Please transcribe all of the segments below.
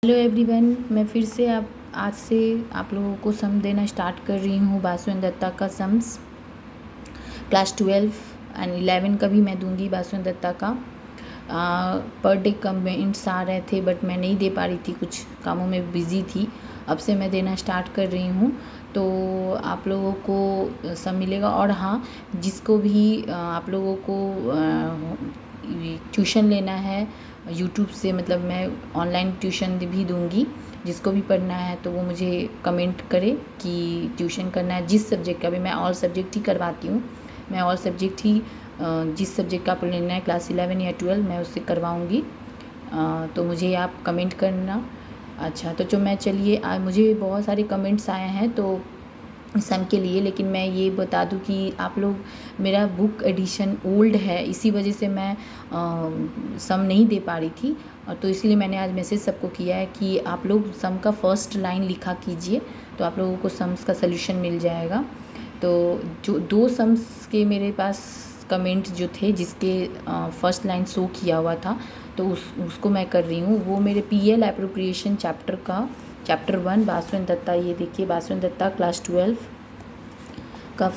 Hello everyone, मैं फिर से आज से आप लोगों को सम देना स्टार्ट कर रही हूँ। बासु एंड दत्ता का सम्स क्लास 12 एंड 11 का भी मैं दूंगी। बासु एंड दत्ता का पर डे कमेंट्स आ रहे थे बट मैं नहीं दे पा रही थी, कुछ कामों में बिज़ी थी। अब से मैं देना स्टार्ट कर रही हूँ तो आप लोगों को सब मिलेगा। और हाँ, जिसको भी आप लोगों को ट्यूशन लेना है यूट्यूब से, मतलब मैं ऑनलाइन ट्यूशन भी दूंगी, जिसको भी पढ़ना है तो वो मुझे कमेंट करे कि ट्यूशन करना है जिस सब्जेक्ट का भी। मैं ऑल सब्जेक्ट ही करवाती हूँ, मैं ऑल सब्जेक्ट ही जिस सब्जेक्ट का आपको लेना है क्लास 11 या 12 मैं उससे करवाऊँगी। तो मुझे आप कमेंट करना। अच्छा, तो जो मैं चलिए मुझे बहुत सारे कमेंट्स आए हैं तो सम के लिए, लेकिन मैं ये बता दूं कि आप लोग, मेरा बुक एडिशन ओल्ड है, इसी वजह से मैं सम नहीं दे पा रही थी। और तो इसलिए मैंने आज मैसेज सबको किया है कि आप लोग सम का फर्स्ट लाइन लिखा कीजिए तो आप लोगों को सम्स का सल्यूशन मिल जाएगा। तो जो 2 सम्स के मेरे पास कमेंट जो थे जिसके फर्स्ट लाइन शो किया हुआ था तो उसको मैं कर रही हूँ। वो मेरे PL appropriation chapter 1 Basu and Dutta. ये देखिए, बासु एंड दत्ता क्लास 12 का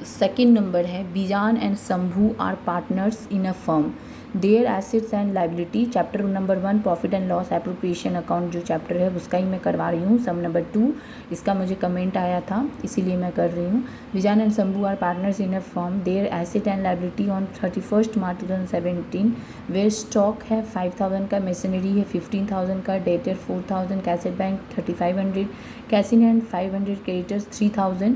सेकेंड नंबर है। Bijan and Shambhu are partners in a firm, their assets and liability. Chapter number 1 profit and loss appropriation account जो चैप्टर है उसका ही मैं करवा रही हूँ। सम नंबर 2 इसका मुझे कमेंट आया था इसीलिए मैं कर रही हूँ। Bijan and Shambhu are partners in a firm, their asset and liability on 31 March 2017, where stock है 5000 का, मशीनरी है 15,000 का, debtor 4,000, cash at bank 3500, cash in hand 500, creditors 3000।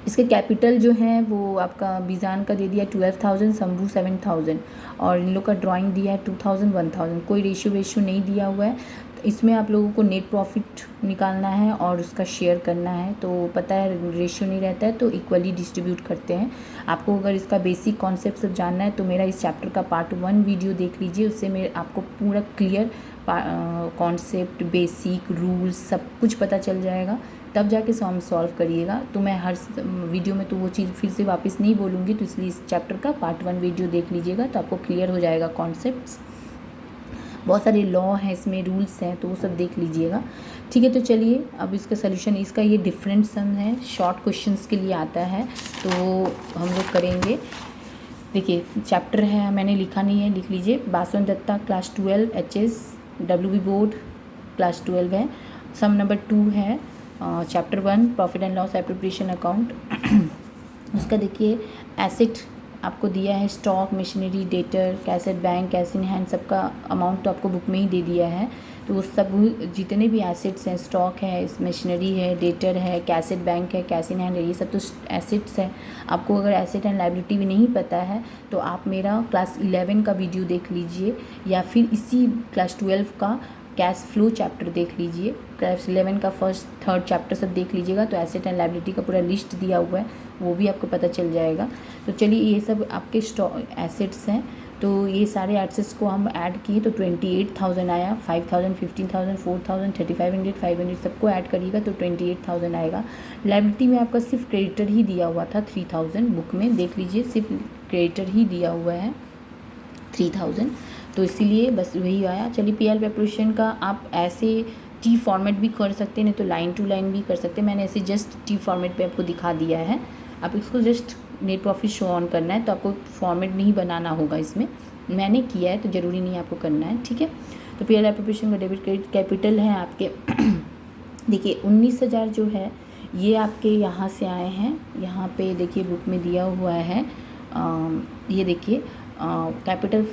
इसके कैपिटल जो है वो आपका बीजान का दे दिया 12,000, शंभू 7,000 और इन लोग का ड्राइंग दिया है 2,000 1,000। कोई रेशियो नहीं दिया हुआ है। तो इसमें आप लोगों को नेट प्रॉफिट निकालना है और उसका शेयर करना है। तो पता है रेशियो नहीं रहता है तो इक्वली डिस्ट्रीब्यूट करते हैं। आपको अगर इसका बेसिक कॉन्सेप्ट सब जानना है तो मेरा इस चैप्टर का पार्ट 1 वीडियो देख लीजिए, उससे मेरे आपको पूरा क्लियर कॉन्सेप्ट, बेसिक रूल्स सब कुछ पता चल जाएगा, तब जाके सम सॉल्व करिएगा। तो मैं हर वीडियो में तो वो चीज़ फिर से वापस नहीं बोलूँगी, तो इसलिए इस चैप्टर का पार्ट 1 वीडियो देख लीजिएगा तो आपको क्लियर हो जाएगा कॉन्सेप्ट्स। बहुत सारे लॉ हैं इसमें, रूल्स हैं, तो वो सब देख लीजिएगा। ठीक है, तो चलिए अब इसका सलूशन, इसका ये डिफरेंट सम है, शॉर्ट क्वेश्चंस के लिए आता है तो हम लोग करेंगे। देखिए चैप्टर है, मैंने लिखा नहीं है, लिख लीजिए। Basu and Dutta class 12 HS WB board class 12 है। सम नंबर 2 है chapter 1 profit and loss appropriation account. उसका देखिए एसेट आपको दिया है, stock, machinery, debtor, cash at bank, cash in hand, सबका अमाउंट तो आपको बुक में ही दे दिया है। तो वो सब जितने भी एसेट्स हैं, स्टॉक है, मशीनरी है, डेटर है, कैसेट बैंक है, कैश इन हैंड है, ये सब तो एसेट्स हैं। आपको अगर एसेट एंड लाइबिलिटी भी नहीं पता है तो आप मेरा क्लास 11 का वीडियो देख लीजिए या फिर इसी क्लास 12 का कैश फ्लो चैप्टर देख लीजिए। क्लास 11 का फर्स्ट थर्ड चैप्टर सब देख लीजिएगा तो एसेट एंड लाइबिलिटी का पूरा लिस्ट दिया हुआ है, वो भी आपको पता चल जाएगा। तो चलिए, ये सब आपके स्टॉक एसेट्स हैं। तो ये सारे एसेट्स को हम ऐड किए तो 28,000 आया। 5,000, 15,000, 4,000, 3,500, 500 सबको ऐड करिएगा तो 28,000 आएगा। लाइबिलिटी में आपका सिर्फ क्रेडिटर ही दिया हुआ था 3,000, बुक में देख लीजिए सिर्फ क्रेडिटर ही दिया हुआ है 3,000, तो इसीलिए बस वही आया। चलिए, पीएल प्रेपरेशन का आप ऐसे टी फॉर्मेट भी कर सकते हैं, नहीं तो लाइन टू लाइन भी कर सकते हैं। मैंने ऐसे जस्ट टी फॉर्मेट पे आपको दिखा दिया है। आप इसको just net profit show on करना है तो आपको फॉर्मेट नहीं बनाना होगा, इसमें मैंने किया है तो ज़रूरी नहीं आपको करना है। ठीक है, तो पीएल प्रेपरेशन का डेबिट क्रेडिट कैपिटल है आपके देखिए 19,000 जो है ये आपके यहाँ से आए हैं। यहाँ पे देखिए बुक में दिया हुआ है, ये देखिए कैपिटल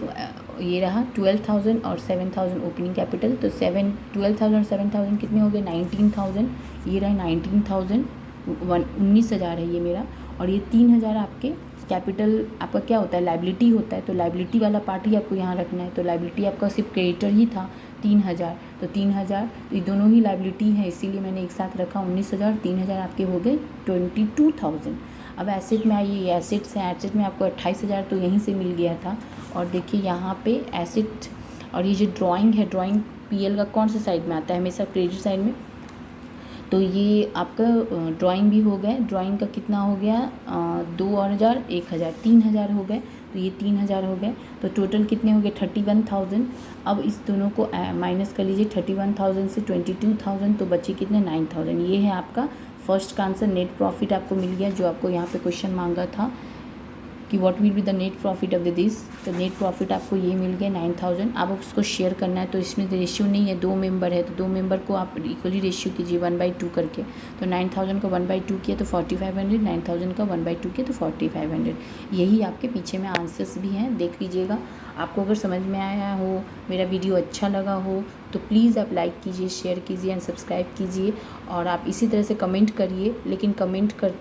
ये रहा 12,000 और 7,000 ओपनिंग कैपिटल। तो 12,000 और 7,000 कितने हो गए 19,000। ये रहा 19,000, 19,000 है ये मेरा। और ये 3,000 आपके कैपिटल, आपका क्या होता है लाइबिलिटी होता है, तो लाइबिलिटी वाला पार्ट ही आपको यहाँ रखना है। तो लाइबिलिटी आपका सिर्फ क्रेडिटर ही था 3,000, तो 3,000 ये दोनों ही लाइबिलिटी है इसीलिए मैंने एक साथ रखा 19,000। 3,000 आपके हो गए 22,000। अब एसेट में आइए, एसेट्स हैं, एसेट में आपको 28,000 तो यहीं से मिल गया था। और देखिए यहाँ पे एसेट और ये जो ड्राइंग है, ड्राइंग पीएल का कौन से साइड में आता है, हमेशा क्रेडिट साइड में। तो ये आपका ड्राइंग भी हो गया। ड्राइंग का कितना हो गया, 2 और 1000, 1000, 3000 हो गए। तो ये 3000 हो गए, तो टोटल कितने हो गए 31,000। अब इस दोनों को माइनस कर लीजिए, 31,000 से 22,000, तो बचे कितने 9,000। ये है आपका फर्स्ट का आंसर। नेट प्रॉफिट आपको मिल गया, जो आपको यहाँ पे क्वेश्चन मांगा था कि what will be the net profit of the this. तो नेट प्रॉफिट आपको ये मिल गया 9,000। अब उसको शेयर करना है, तो इसमें रेशियो नहीं है, 2 मेंबर है, तो 2 मेंबर को आप इक्वली रेशियो कीजिए 1/2 करके। तो 9,000 का 1/2 किया तो 4500, 9,000 का 1/2 किया तो 4500। यही आपके पीछे में आंसर्स भी हैं, देख लीजिएगा। आपको अगर समझ में आया हो, मेरा वीडियो अच्छा लगा हो, तो प्लीज़ आप लाइक कीजिए, शेयर कीजिए एंड सब्सक्राइब कीजिए। और आप इसी तरह से कमेंट करिए, लेकिन कमेंट कर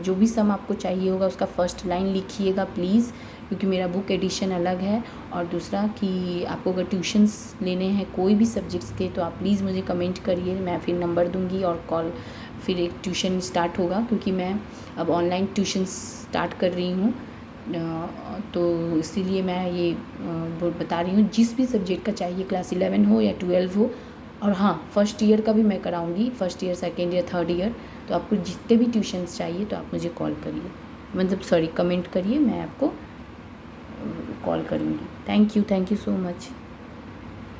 जो भी सम आपको चाहिए होगा उसका फर्स्ट लाइन लिखिएगा प्लीज़, क्योंकि मेरा बुक एडिशन अलग है। और दूसरा कि आपको अगर ट्यूशन्स लेने हैं कोई भी सब्जेक्ट्स के, तो आप प्लीज़ मुझे कमेंट करिए, मैं फिर नंबर दूंगी और कॉल, फिर एक ट्यूशन स्टार्ट होगा, क्योंकि मैं अब ऑनलाइन ट्यूशन्स स्टार्ट कर रही हूँ। तो इसीलिए मैं ये बता रही हूँ, जिस भी सब्जेक्ट का चाहिए, क्लास 11 हो या 12 हो। और हाँ, फर्स्ट ईयर का भी मैं कराऊंगी, first year, second year, third year. तो आपको जितने भी ट्यूशन्स चाहिए तो आप मुझे कॉल करिए, मतलब सॉरी कमेंट करिए, मैं आपको कॉल करूँगी। Thank you so much.